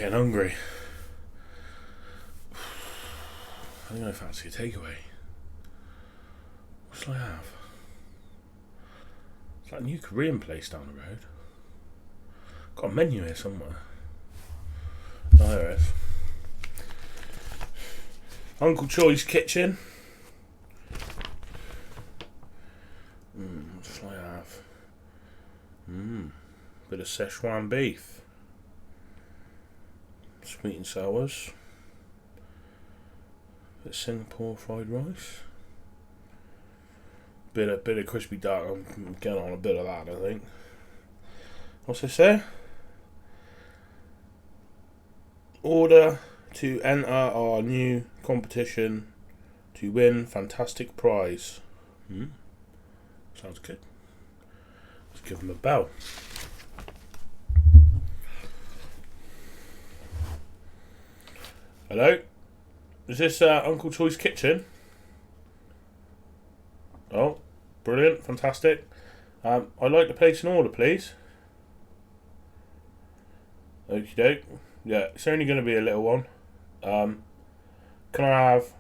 getting hungry. I think I fancy a takeaway. What shall I have? It's like a new Korean place down the road. Got a menu here somewhere. Oh, there it is. Uncle Choi's Kitchen. What shall I have? Bit of Szechuan beef. Sweet and sours. Bit of Singapore fried rice. Bit of crispy duck. I'm getting on a bit of that, I think. What's this say? Order to enter our new competition to win fantastic prize. Sounds good. Let's give them a bell. Hello? Is this Uncle Choi's Kitchen? Oh, brilliant, fantastic. I'd like to place an order, please. Okie doke. Yeah, it's only going to be a little one. Can I have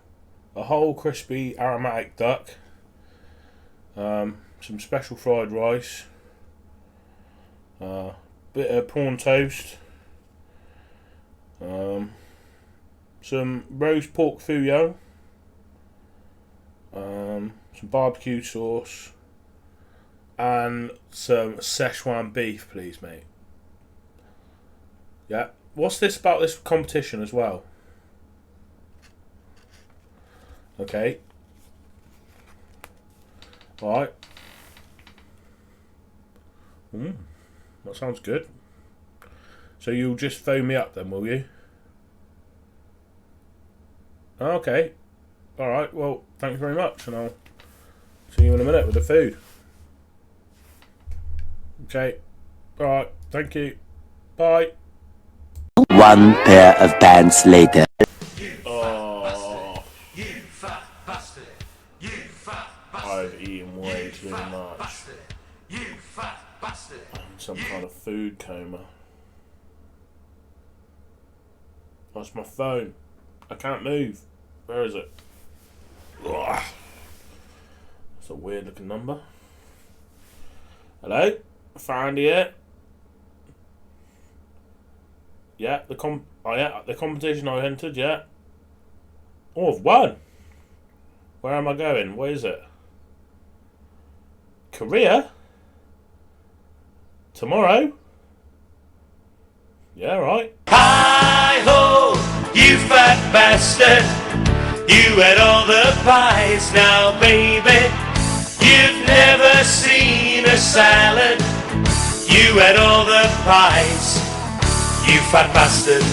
a whole crispy aromatic duck, some special fried rice, bit of prawn toast, some roast pork fouillon, some barbecue sauce, and some Szechuan beef, please, mate. Yeah. What's this about this competition as well? Okay. Alright. That sounds good. So you'll just phone me up then, will you? Okay. Alright, well, thank you very much, and I'll see you in a minute with the food. Okay. Alright, thank you. Bye. One pair of pants later. Oh, I've eaten way too much. I'm in some kind of food coma. That's my phone. I can't move. Where is it? Ugh. That's a weird looking number. Hello? Found it. Yeah, the competition I entered, yeah. Oh, I've won. Where am I going? Where is it? Korea? Tomorrow? Yeah, right. Hi-ho, you fat bastard. You had all the pies now, baby. You've never seen a salad. You had all the pies. You fat bastard.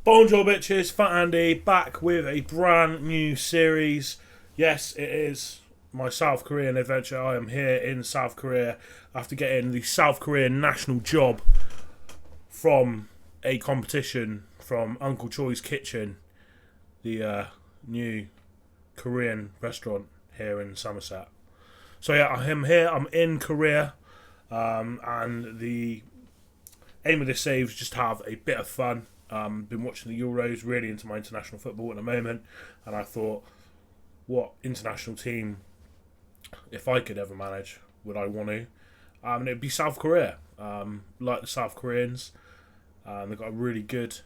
Bonjour bitches, Fat Andy back with a brand new series. Yes, it is my South Korean adventure. I am here in South Korea after getting the South Korean national job from a competition from Uncle Choi's Kitchen, the new Korean restaurant here in Somerset. So yeah, I am here, I'm in Korea, and the aim of this save is just to have a bit of fun. Been watching the Euros, really into my international football at the moment, and I thought, what international team, if I could ever manage, would I want to? And it'd be South Korea. Like the South Koreans, they've got a really good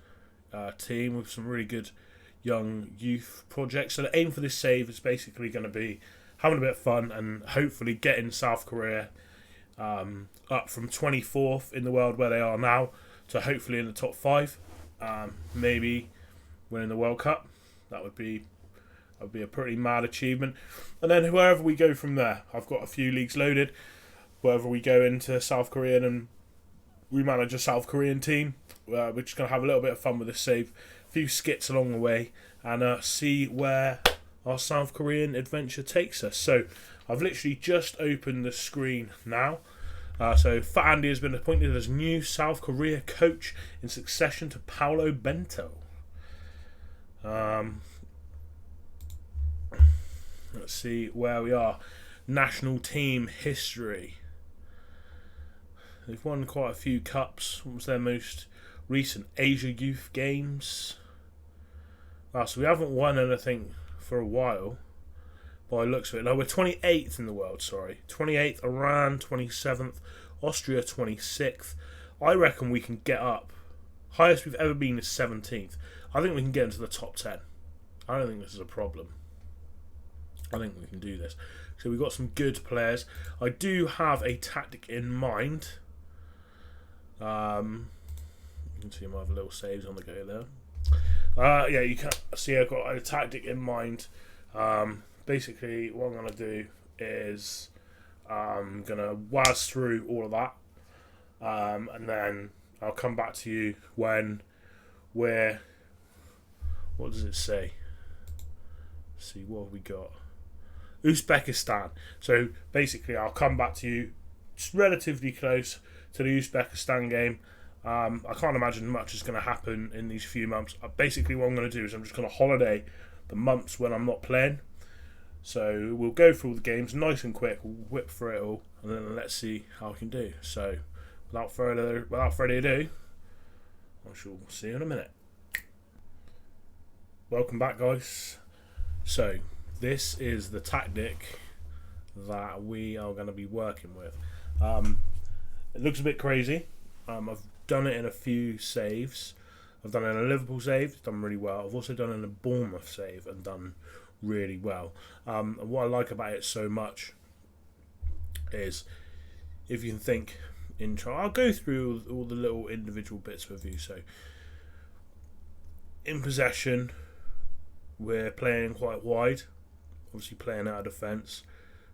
team with some really good young youth projects. So the aim for this save is basically going to be having a bit of fun and hopefully getting South Korea up from 24th in the world where they are now to hopefully in the top 5, maybe winning the World Cup. That would be a pretty mad achievement. And then wherever we go from there, I've got a few leagues loaded. Wherever we go into South Korean and we manage a South Korean team, we're just going to have a little bit of fun with this save, a few skits along the way, and see where our South Korean adventure takes us. So I've literally just opened the screen now. So Fat Andy has been appointed as new South Korea coach in succession to Paulo Bento. Let's see where we are. National team history. They've won quite a few cups. What was their most recent Asia Youth Games. So we haven't won anything for a while, by the looks of it. No, we're 28th in the world, sorry. 28th, Iran, 27th, Austria, 26th. I reckon we can get up. Highest we've ever been is 17th. I think we can get into the top 10. I don't think this is a problem. I think we can do this. So we've got some good players. I do have a tactic in mind. You can see my other little saves on the go there. Yeah, you can see I've got a tactic in mind. Basically, what I'm going to do is I'm going to waz through all of that. And then I'll come back to you when we're... What does it say? Let's see, what have we got? Uzbekistan. So basically, I'll come back to you relatively close to the Uzbekistan game. I can't imagine much is going to happen in these few months. Basically, what I'm going to do is I'm just going to holiday the months when I'm not playing. So we'll go through all the games nice and quick. We'll whip through it all, and then let's see how I can do. So without further ado, I shall see you in a minute. Welcome back, guys. So this is the tactic that we are going to be working with. It looks a bit crazy. I've done it in a few saves. I've done it in a Liverpool save, done really well. I've also done it in a Bournemouth save and done really well. And what I like about it so much is, if you can think I'll go through all the little individual bits with you. So in possession, we're playing quite wide, obviously playing out of defence.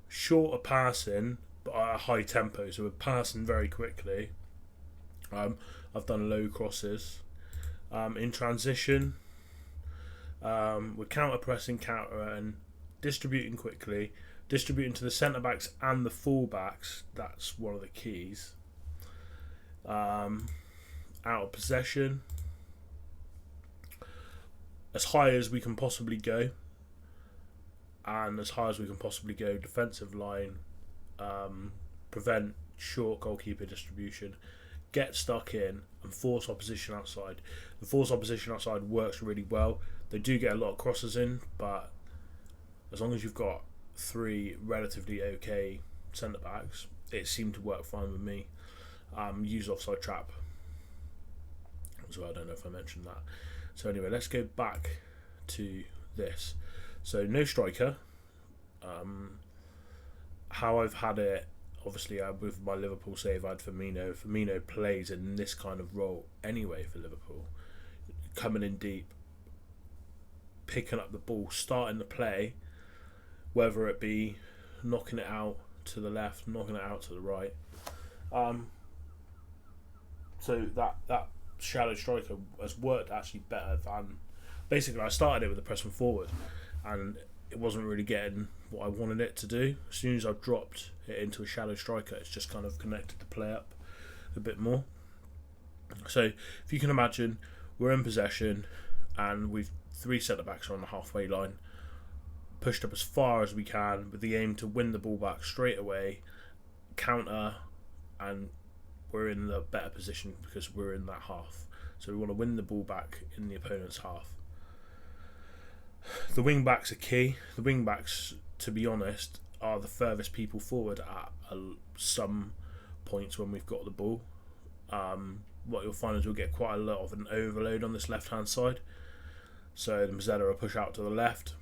Shorter passing, but at a high tempo, so we're passing very quickly. I've done low crosses. In transition, we're counter-pressing, and distributing quickly, distributing to the centre-backs and the full-backs. That's one of the keys. Out of possession, as high as we can possibly go, and as high as we can possibly go, defensive line, prevent short goalkeeper distribution, get stuck in and force opposition outside. The force opposition outside works really well. They do get a lot of crosses in, but as long as you've got three relatively okay centre backs, it seemed to work fine with me. Use offside trap. So I don't know if I mentioned that. So anyway, let's go back to this. So no striker. How I've had it, obviously with my Liverpool save, I had Firmino. Firmino plays in this kind of role anyway for Liverpool. Coming in deep, picking up the ball, starting the play, whether it be knocking it out to the left, knocking it out to the right. So that shallow striker has worked actually better than... Basically, I started it with the pressing forward, and it wasn't really getting what I wanted it to do. As soon as I've dropped it into a shallow striker, it's just kind of connected the play up a bit more. So if you can imagine, we're in possession and we've three centre-backs on the halfway line, pushed up as far as we can with the aim to win the ball back straight away, counter, and we're in the better position because we're in that half. So we want to win the ball back in the opponent's half. The wing backs are key. The wing backs, to be honest, are the furthest people forward at some points when we've got the ball. What you'll find is we'll get quite a lot of an overload on this left hand side. So the Mazzella will push out to the left.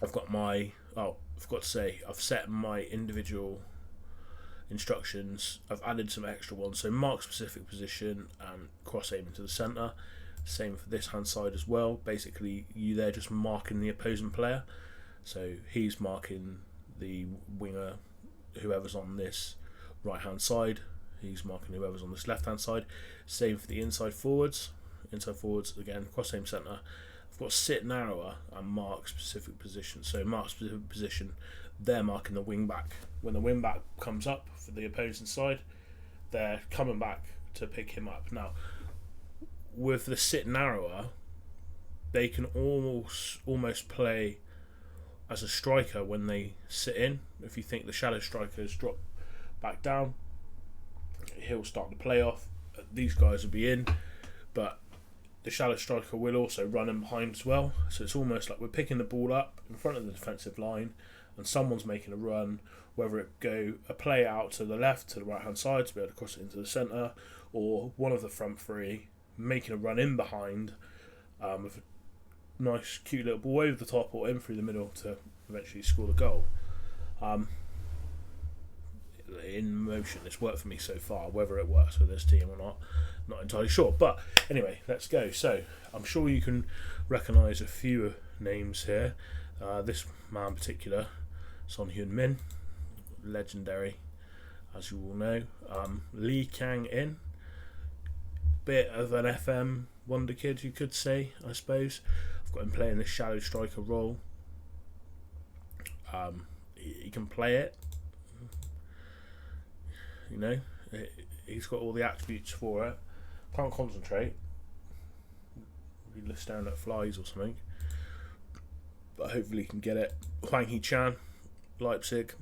I've set my individual instructions. I've added some extra ones. So mark specific position and cross aim into the centre. Same for this hand side as well. Basically, they're just marking the opposing player. So he's marking the winger, whoever's on this right hand side. He's marking whoever's on this left hand side. Same for the inside forwards. Inside forwards again, cross aim centre. I've got sit narrower and mark specific position. So mark specific position, they're marking the wing back. When the wing back comes up for the opposing side, they're coming back to pick him up. Now, with the sit narrower, they can almost play as a striker when they sit in. If you think the shallow strikers drop back down, he'll start the play off. These guys will be in. but the shallow striker will also run in behind as well. So it's almost like we're picking the ball up in front of the defensive line, and someone's making a run, whether it go a play out to the left, to the right hand side to be able to cross it into the centre, or one of the front three making a run in behind with a nice cute little ball over the top or in through the middle to eventually score the goal. In motion, it's worked for me so far. Whether it works with this team or not entirely sure. But anyway, let's go. So I'm sure you can recognise a few names here. This man in particular, Son Heung-min, legendary, as you all know. Lee Kang-In, bit of an FM wonder kid, you could say, I suppose. I've got him playing this shallow striker role. He can play it. You know, he's got all the attributes for it. Can't concentrate. He looks down at flies or something. But hopefully he can get it. Hwang Hee-chan, Leipzig.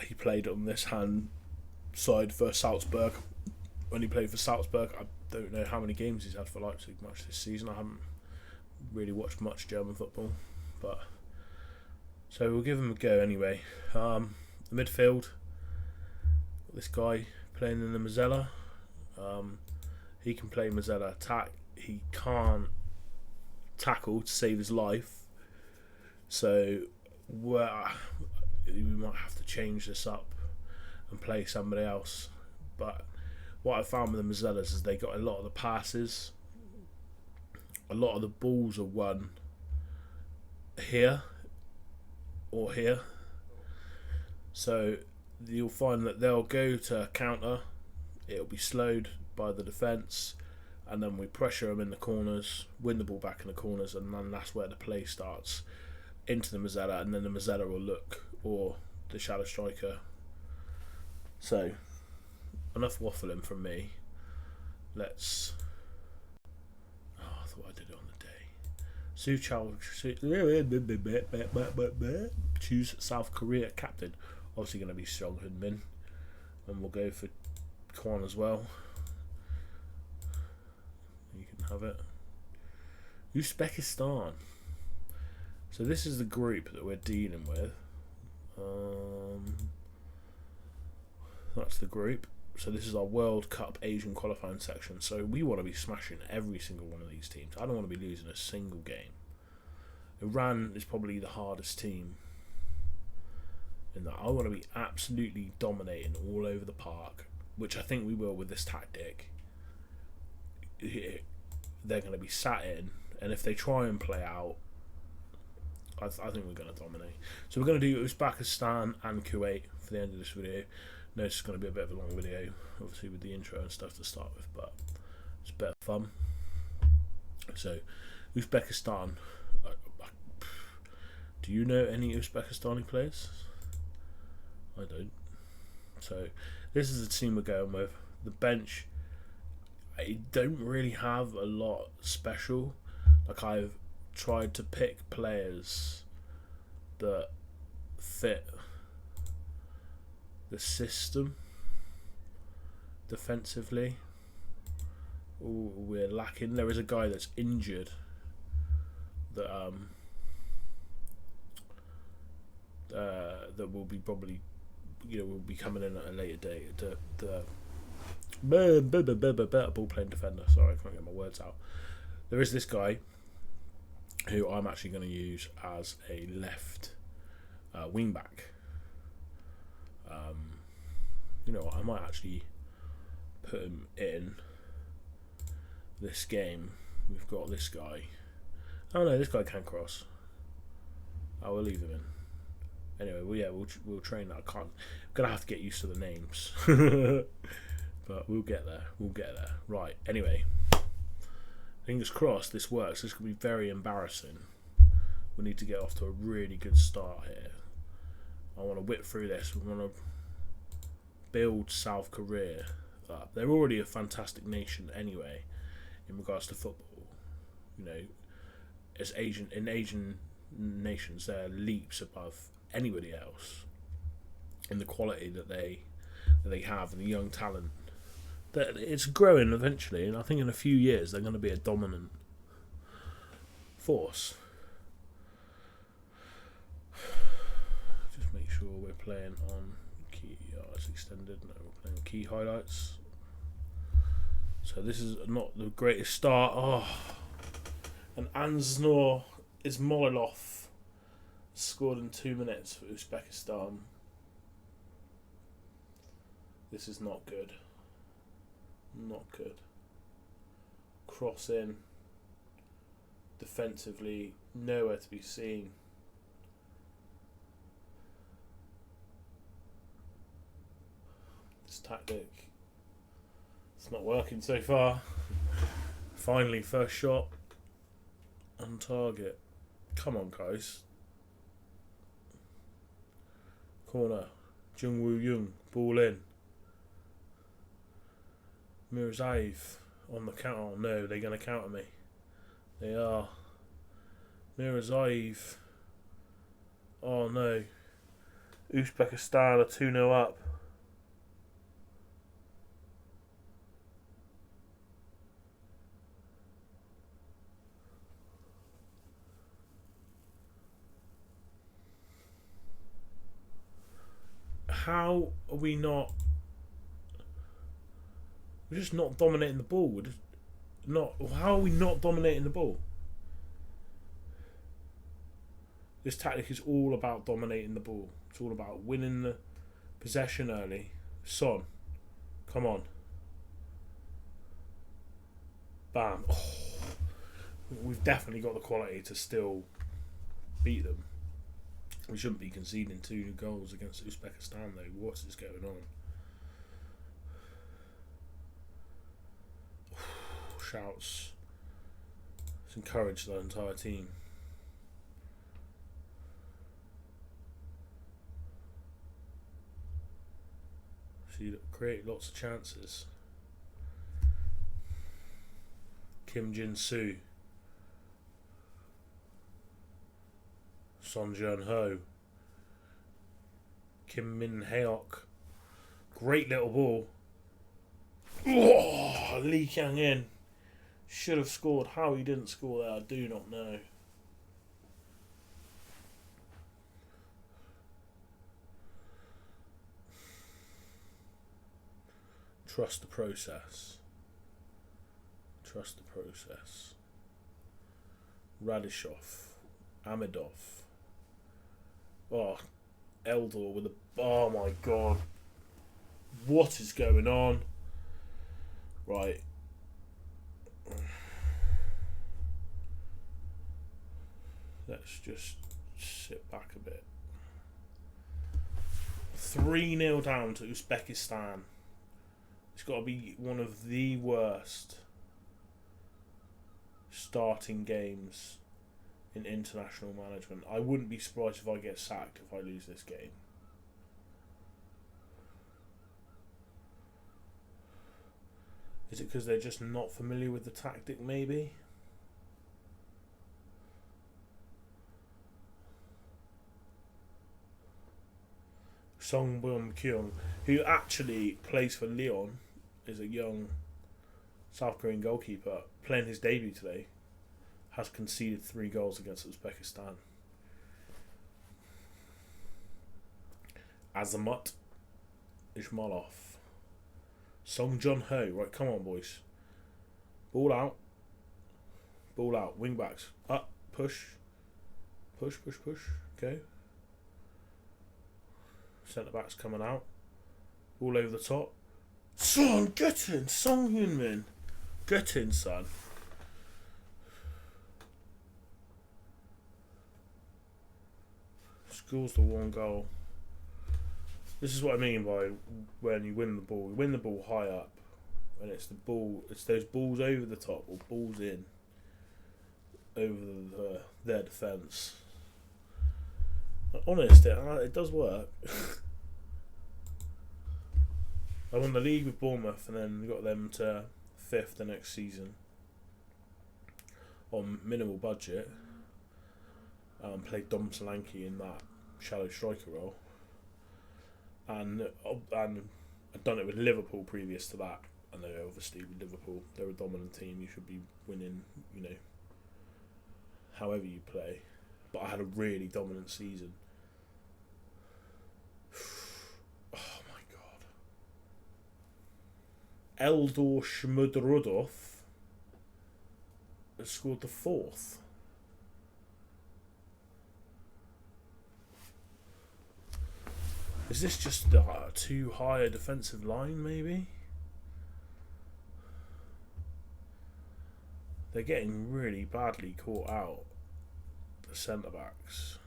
He played on this hand side for Salzburg. When he played for Salzburg, I don't know how many games he's had for Leipzig much this season. I haven't really watched much German football, but so we'll give him a go anyway. The midfield, this guy playing in the Mazzella. He can play Mazzella attack. He can't tackle to save his life, so we might have to change this up and play somebody else. But what I found with the Mazzellas is they got a lot of the passes, a lot of the balls are won here or here. So you'll find that they'll go to counter, it'll be slowed by the defence, and then we pressure them in the corners, win the ball back in the corners, and then that's where the play starts into the Mazzella, and then the Mazzella will look, or the shallow striker. So enough waffling from me. Let's. Oh, I thought I did it on the day. Choose South Korea captain. Obviously going to be Son Heung-min, and we'll go for Kwon as well. You can have it. Uzbekistan. So this is the group that we're dealing with. That's the group. So this is our World Cup Asian qualifying section. So we want to be smashing every single one of these teams. I don't want to be losing a single game. Iran is probably the hardest team in that I want to be absolutely dominating all over the park, which I think we will with this tactic. They're going to be sat in, and if they try and play out, I think we're going to dominate. So we're going to do Uzbekistan and Kuwait for the end of this video. No, it's going to be a bit of a long video, obviously with the intro and stuff to start with, but it's a bit of fun. So, Uzbekistan. Do you know any Uzbekistani players? I don't. So, this is the team we're going with. The bench, I don't really have a lot special. Like, I've tried to pick players that fit the system defensively. Ooh, we're lacking. There is a guy that's injured that that will be probably, will be coming in at a later date. The ball playing defender. Sorry, I can't get my words out. There is this guy who I'm actually going to use as a left wing back. You know what, I might actually put him in this game. We've got this guy. Oh no, this guy can cross. I will leave him in. Anyway, we'll train that. I'm gonna have to get used to the names, but we'll get there. Right. Anyway, fingers crossed this works. This could be very embarrassing. We need to get off to a really good start here. I want to whip through this. We want to build South Korea up. They're already a fantastic nation anyway in regards to football. As Asian nations, they're leaps above anybody else in the quality that they have and the young talent It's growing eventually, and I think in a few years they're going to be a dominant force. Just make sure we're playing on key. It's extended. No, we're playing key highlights. So this is not the greatest start. Oh, and Ansnor Ismailov scored in 2 minutes for Uzbekistan. This is not good. Not good. Cross in. Defensively, nowhere to be seen. This tactic, it's not working so far. Finally, first shot on target. Come on, guys. Corner. Jungwoo Young, ball in. Mirzaev on the counter. Oh, no, they're going to counter me. They are. Mirzaev. Oh no. Uzbekistan are 2-0 up. How are we not? We're just not dominating the ball. We're just not. How are we not dominating the ball? This tactic is all about dominating the ball. It's all about winning the possession early. Son, come on. Bam. Oh, we've definitely got the quality to still beat them. We shouldn't be conceding 2 goals against Uzbekistan though. What is going on? Shouts. It's encouraged the entire team. So you create lots of chances. Kim Jin-soo. Son Jun-ho. Kim Min-heok. Great little ball. Oh, Lee Kang-In. Should have scored. How he didn't score there, I do not know. Trust the process. Trust the process. Radishov. Amidov. Oh, Eldor with a... Oh my god. What is going on? Right. Let's just sit back a bit. 3-0 down to Uzbekistan. It's got to be one of the worst starting games in international management. I wouldn't be surprised if I get sacked if I lose this game. Is it because they're just not familiar with the tactic, maybe? Song Bum-kyung, who actually plays for Lyon, is a young South Korean goalkeeper, playing his debut today, has conceded 3 goals against Uzbekistan. Azamat Ismailov. Song Jun-ho. Right, come on, boys. Ball out. Ball out. Wing backs. Up. Push. Push, push, push. Okay. Centre backs coming out. All over the top. Son, get in. Song Hyun-min. Get in, son. Scores the 1 goal. This is what I mean by when you win the ball. You win the ball high up, and it's the ball. It's those balls over the top or balls in over their defence. Honest, it does work. I won the league with Bournemouth, and then got them to 5th the next season on minimal budget. Played Dom Solanke in that shallow striker role. And I'd done it with Liverpool previous to that, I know, obviously, with Liverpool, they're a dominant team. You should be winning, however you play. But I had a really dominant season. Oh my god. Eldor Shmudrudov has scored the 4th. Is this just too high a defensive line, maybe? They're getting really badly caught out, the centre-backs.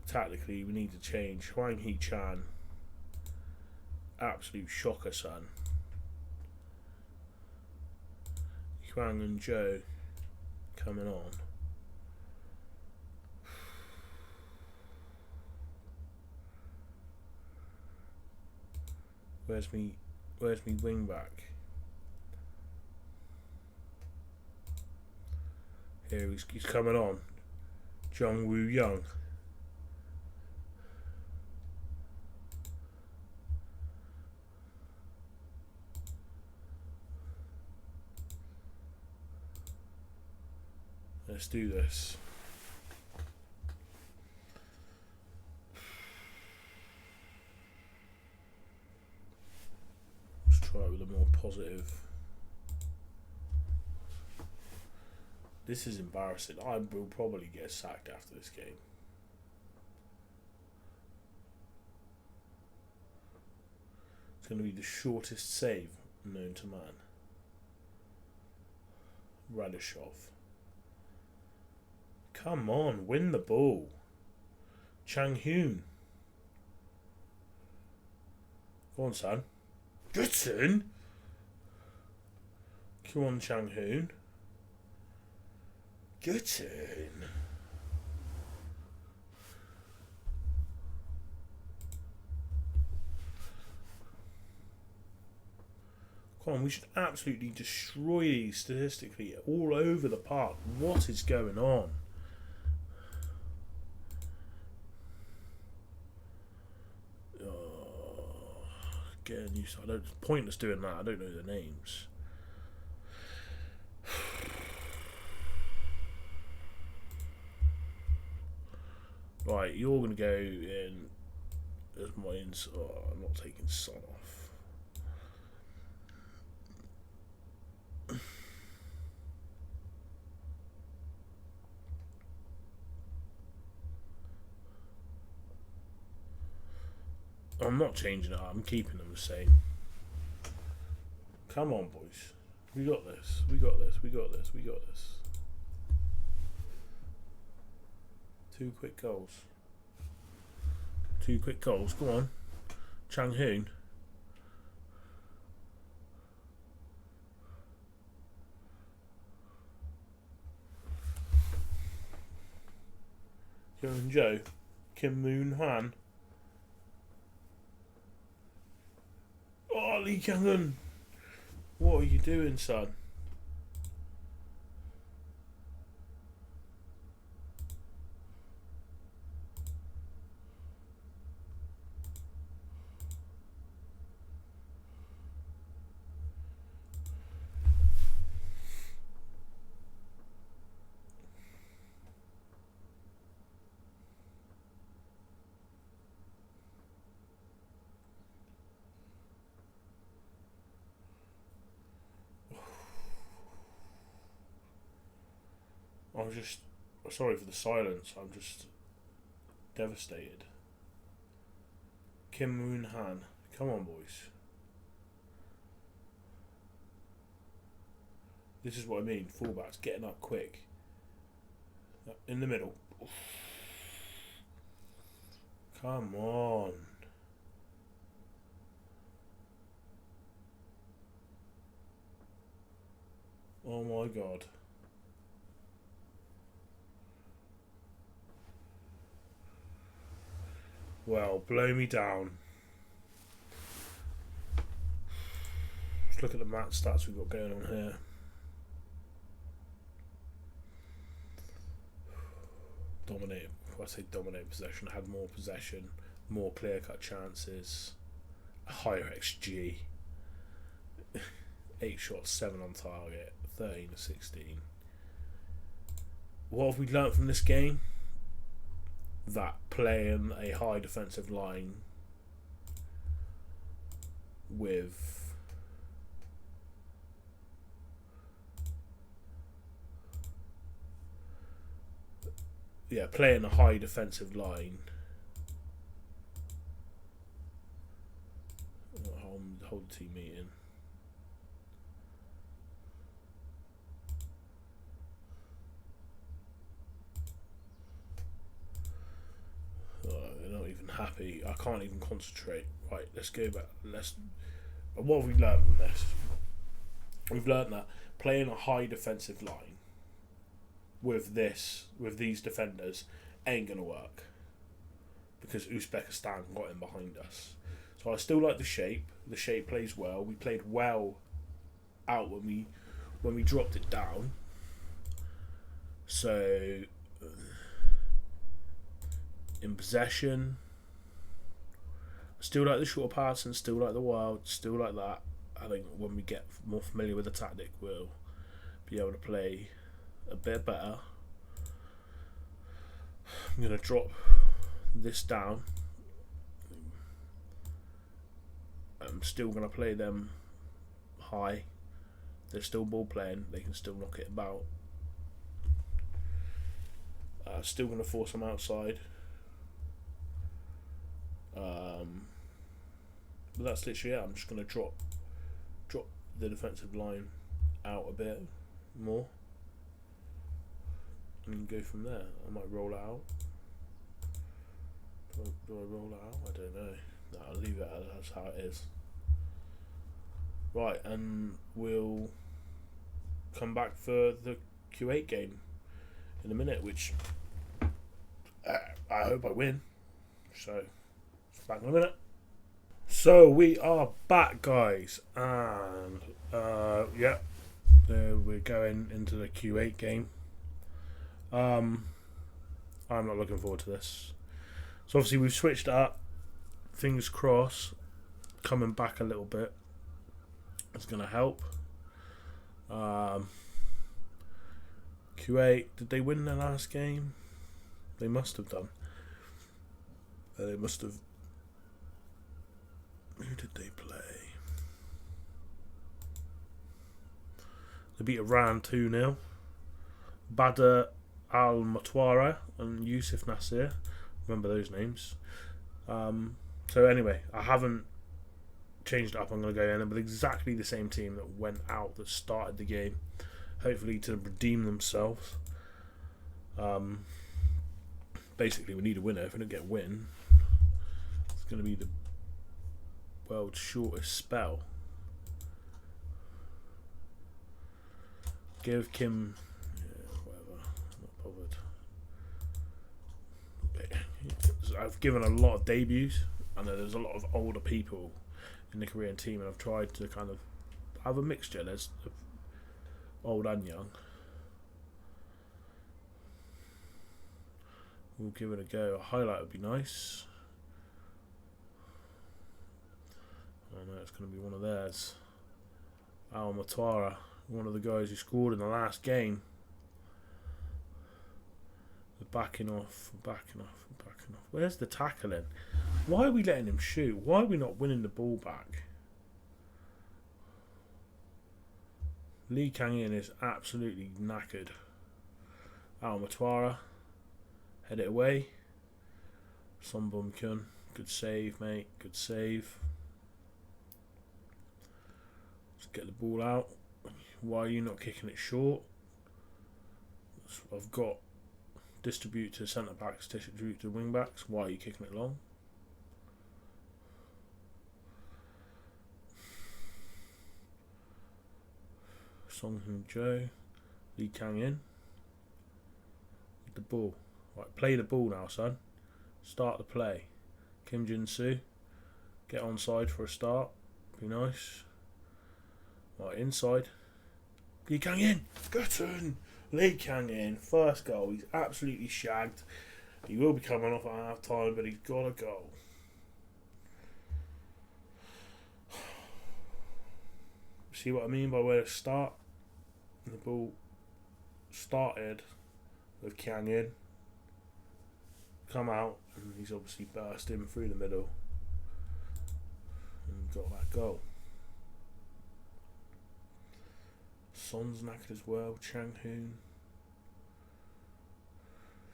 Tactically, we need to change. Huang Hee-chan, absolute shocker, son. Huang and Joe coming on. Where's me wing back? Here he's coming on. Jung Woo Young. Let's do this. Let's try it with a more positive. This is embarrassing. I will probably get sacked after this game. It's going to be the shortest save known to man. Radishov. Come on, win the ball. Chang-Hoon. Go on, son. Get in. Come on, Chang-Hoon. Get in. Come on, we should absolutely destroy these statistically all over the park. What is going on? Getting used to, it's pointless doing that. I don't know the names. Right, you're going to go in as mines. Oh, I'm not taking Son off. I'm not changing it. I'm keeping them the same. Come on, boys. We got this. We got this. We got this. We got this. 2 quick goals. 2 quick goals. Go on. Chang-Hoon. Young Joe. Kim Moon Han. Oh, Lee Kang-In. What are you doing, son? I'm just sorry for the silence. I'm just devastated. Kim Moon Han, come on, boys. This is what I mean. Fullbacks getting up quick. In the middle. Come on. Oh my god. Well, blow me down. Let's look at the match stats we've got going on here. Dominated. Well, I say dominated possession. Had more possession, more clear-cut chances, a higher XG. 8 shots, 7 on target, 13 to 16. What have we learnt from this game? That playing a high defensive line with playing a high defensive line. Hold the team meeting. They're not even happy. I can't even concentrate. Right, let's go back. What have we learned from this? We've learned that playing a high defensive line with these defenders ain't gonna work because Uzbekistan got in behind us. So I still like the shape. The shape plays well. We played well out when we dropped it down. So in possession, still like the short passing, still like the wild, still like that. I think when we get more familiar with the tactic, we'll be able to play a bit better. I'm going to drop this down. I'm still going to play them high. They're still ball playing. They can still knock it about. Still going to force them outside. But that's literally it. I'm just going to drop the defensive line out a bit more and go from there. I might roll it out. Do I roll it out? I don't know. No, I'll leave it as how it is. Right, and we'll come back for the Q8 game in a minute, which I hope I win. So, it's back in a minute. So, we are back, guys, and we're going into the Q8 game. I'm not looking forward to this. So, obviously, we've switched it up. Fingers crossed, coming back a little bit. It's going to help. Q8, did they win their last game? They must have done. They must have. Who did they play? They beat Iran 2-0. Badr Al Matwara and Yusuf Nasir. Remember those names. So anyway, I haven't changed it up. I'm going to go in with exactly the same team that went out, that started the game. Hopefully to redeem themselves. Basically, we need a winner. If we don't get a win, it's going to be the world's shortest spell. Give Kim... whatever. Not bothered. I've given a lot of debuts. I know there's a lot of older people in the Korean team, and I've tried to kind of have a mixture. There's old and young. We'll give it a go. A highlight would be nice. I know it's going to be one of theirs. Al Matwara, one of the guys who scored in the last game. We're backing off. Where's the tackling? Why are we letting him shoot? Why are we not winning the ball back? Lee Kang-In is absolutely knackered. Al Matwara, head it away. Son Bum-Kyun, good save, mate. Good save. Let's get the ball out. Why are you not kicking it short? I've got distribute to centre backs, distribute to wing backs. Why are you kicking it long? Song Hoon-jo, Lee Kang-In with the ball. Right, play the ball now, son. Start the play. Kim Jin-soo, get onside for a start. Be nice. Right, inside. Lee Kang-In, get in. Lee Kang-In, first goal. He's absolutely shagged. He will be coming off at half time, but he's got to go. See what I mean by where to start? The ball started with Kang-In. Come out, and he's obviously burst in through the middle and got that goal. Son's knackered as well. Chang-hoon.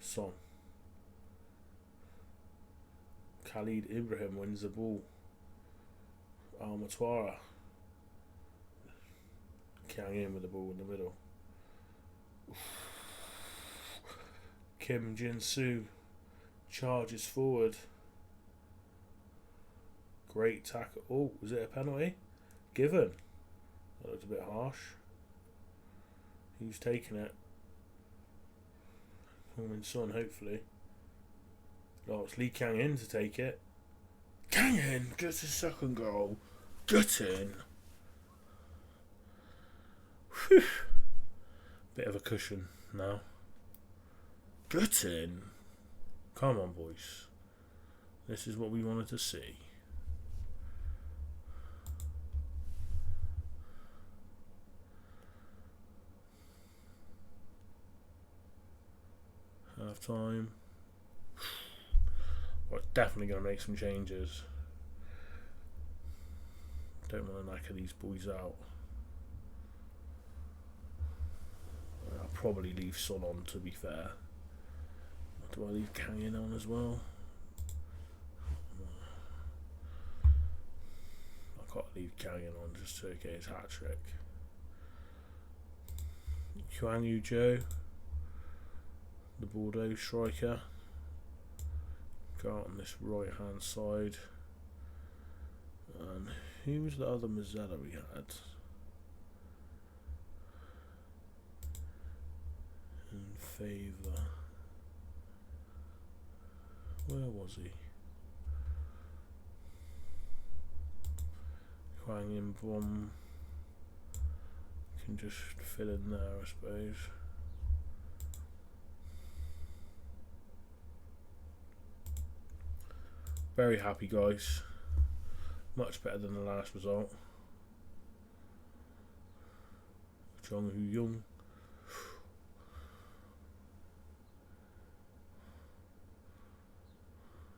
Son. Khalid Ibrahim wins the ball. Al-Matwara. Kang-In with the ball in the middle. Kim Jin-soo charges forward. Great tackle. Oh, was it a penalty? Given. That looked a bit harsh. Who's taking it? Coleman Son, hopefully. Oh, it's Lee Kang-In to take it. Kang-In gets his second goal. Get in. Whew. Bit of a cushion now. Get in. Come on, boys. This is what we wanted to see. Half time. Well, definitely going to make some changes. Don't want to knacker these boys out. I'll probably leave Son on, to be fair. Do I leave Kang-In on as well? I've got to leave Kang-In on just to get his hat trick. Huang Yu-jo, the Bordeaux striker. Go out on this right hand side. And who was the other Mazzella we had? In favour. Where was he? Kang-In Bomb can just fill in there, I suppose. Very happy, guys. Much better than the last result. Jong Hoo Young.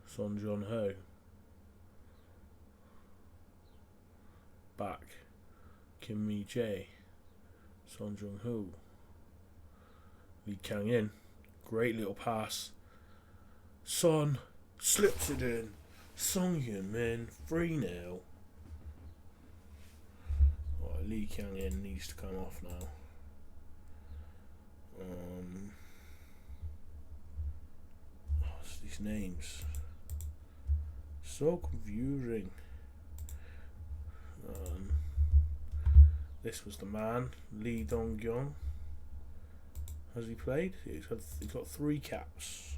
Son John Ho. Back. Kim Mi Jae. Son Jung Ho. Lee Kang-In. Great little pass. Son slips it in. Song Hyun-min 3-0. Right, Lee Kang-In needs to come off now. What's these names? So confusing. This was the man, Lee Dong-gyong. Has he played? He's got 3 caps.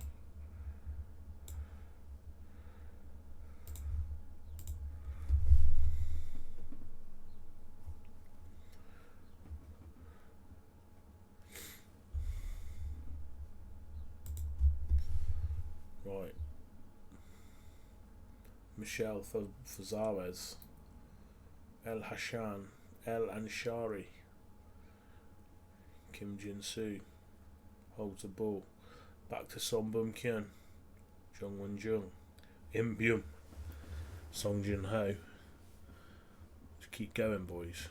Right. Michelle Fazarez. El Hashan. El Anshari. Kim Jin-soo holds the ball. Back to Son Bum-kyun. Jung Won-jung. Im Byum. Song Jin-ho. Just keep going, boys.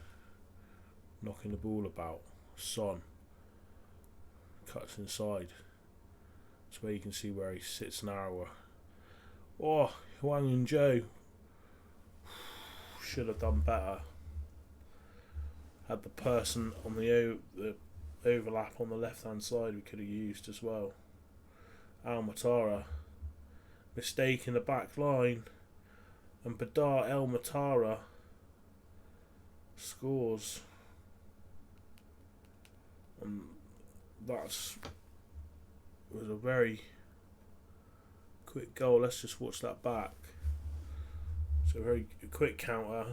Knocking the ball about. Son. Cuts inside. That's where you can see where he sits narrower. Oh, Huang Yun-jo. Should have done better. Had the person on the overlap on the left hand side we could have used as well. Al-Matara. Mistake in the back line. And Badar El-Matara scores. And was a very quick goal. Let's just watch that back. So a very quick counter.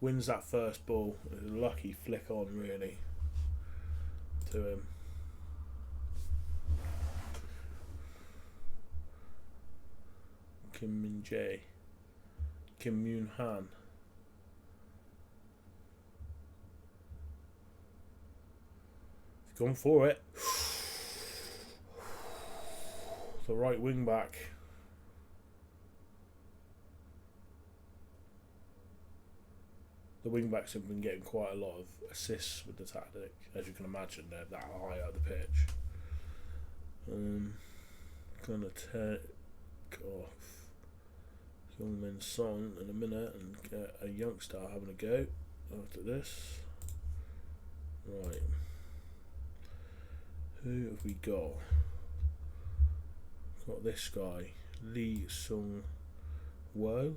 Wins that first ball. A lucky flick on, really, to him. Kim Min Jae. Kim Yoon Han. He's gone for it. The right wing back. The wing backs have been getting quite a lot of assists with the tactic, as you can imagine. They're that high up the pitch. Gonna take off Youngmin Song in a minute and get a youngster having a go after this. Right. Who have we got? Got this guy, Lee Sung Wo.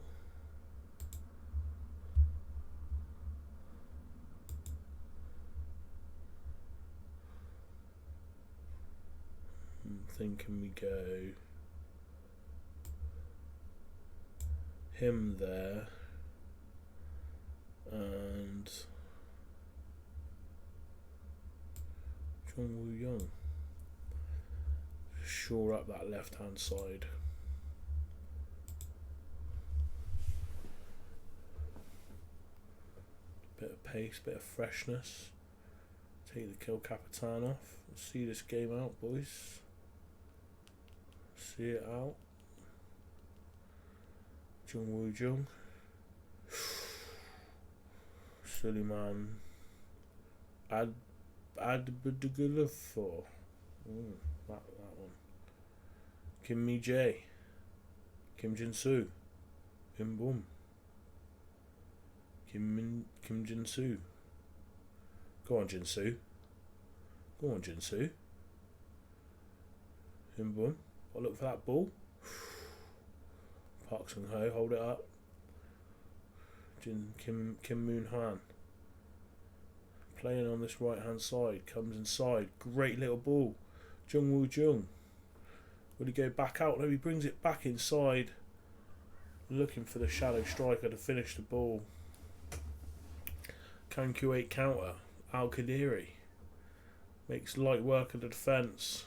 I'm thinking we go him there and Jung Woo Young. Shore up that left hand side. Bit of pace, bit of freshness. Take the Kill Capitan off. Let's see this game out, boys. See it out. Jung Woo Jung. Suleiman Adbudugulufo. That one. Kim Mi Jae. Kim Jin Soo. Im Bum. Kim Jin Soo. Go on, Jin Soo. Go on, Jin Soo. Im Bum. I'll look for that ball. Park Sung Ho, hold it up. Kim Moon Han. Playing on this right hand side. Comes inside. Great little ball. Jung Woo Jung. Will he go back out? No, he brings it back inside. Looking for the shadow striker to finish the ball. Kang Kuwait counter. Al Qadiri. Makes light work of the defence.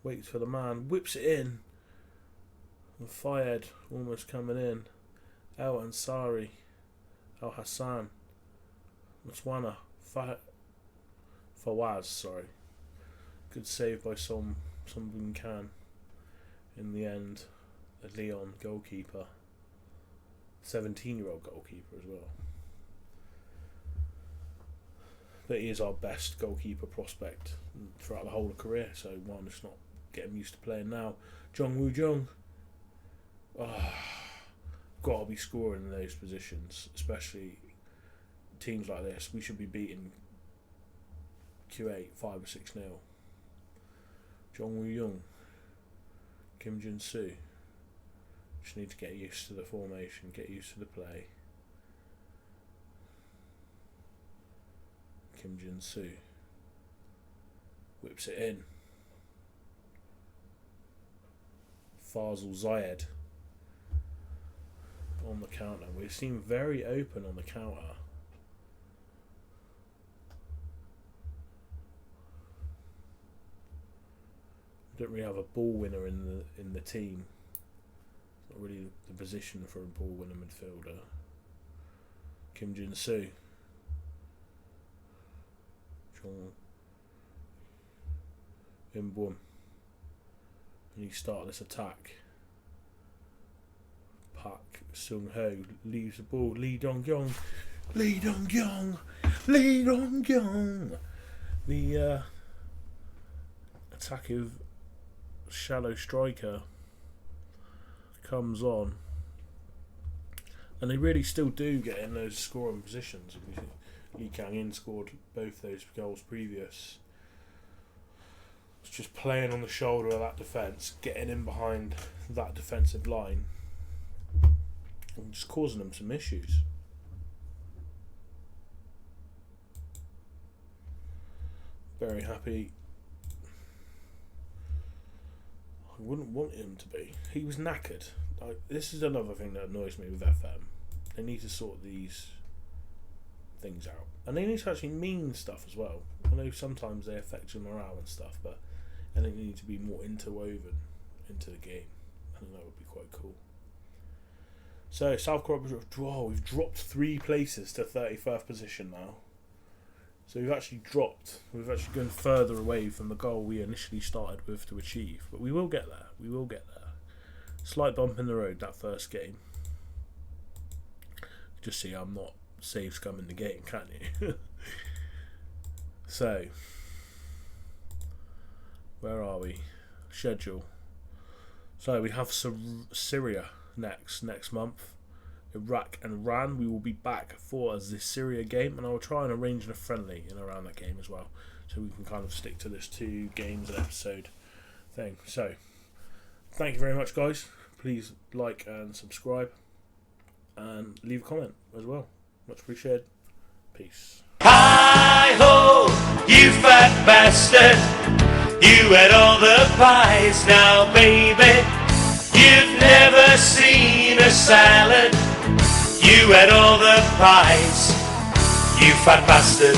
Waits for the man. Whips it in. And fired. Almost coming in. El Ansari. Al Hassan. Maswana. Fawaz, sorry. Good save by Son Bun Kan. In the end, a Leon goalkeeper. 17-year-old goalkeeper as well. But he is our best goalkeeper prospect throughout the whole of career, so why just not get him used to playing now? Jung Woo Jung. Got to be scoring in those positions, especially teams like this. We should be beating Q8 5 or 6-0. Jung Woo Young. Kim Jin Soo. Just need to get used to the formation, get used to the play. Kim Jin Soo whips it in. Fazal Zayed on the counter. We seem very open on the counter. We don't really have a ball winner in the team. It's not really the position for a ball winner midfielder. Kim Jin Soo. In boom. And he started this attack. Park Sung Ho leaves the ball. Lee Dong Gyong. Lee Dong Gyong. Lee Dong Gyong. The attack of shallow striker comes on. And they really still do get in those scoring positions. Lee Kang-In scored both those goals previous. It's just playing on the shoulder of that defence, getting in behind that defensive line, and just causing them some issues. Very happy. I wouldn't want him to be. He was knackered. Like, this is another thing that annoys me with FM. They need to sort these things out. And they need to actually mean stuff as well. I know sometimes they affect your morale and stuff, but I think they need to be more interwoven into the game. I think that would be quite cool. So, South Korea, we've dropped 3 places to 31st position now. So we've actually gone further away from the goal we initially started with to achieve. But we will get there. We will get there. Slight bump in the road that first game. Just see I'm not save scum in the game, can't you? So, where are we? Schedule. So we have Syria next month. Iraq and Iran. We will be back for the Syria game, and I will try and arrange a friendly in around that game as well, so we can kind of stick to this 2 games an episode thing. So, thank you very much, guys. Please like and subscribe, and leave a comment as well. Much appreciated. Peace. Hi-ho, you fat bastard. You had all the pies, now baby, you've never seen a salad. You had all the pies, you fat bastard.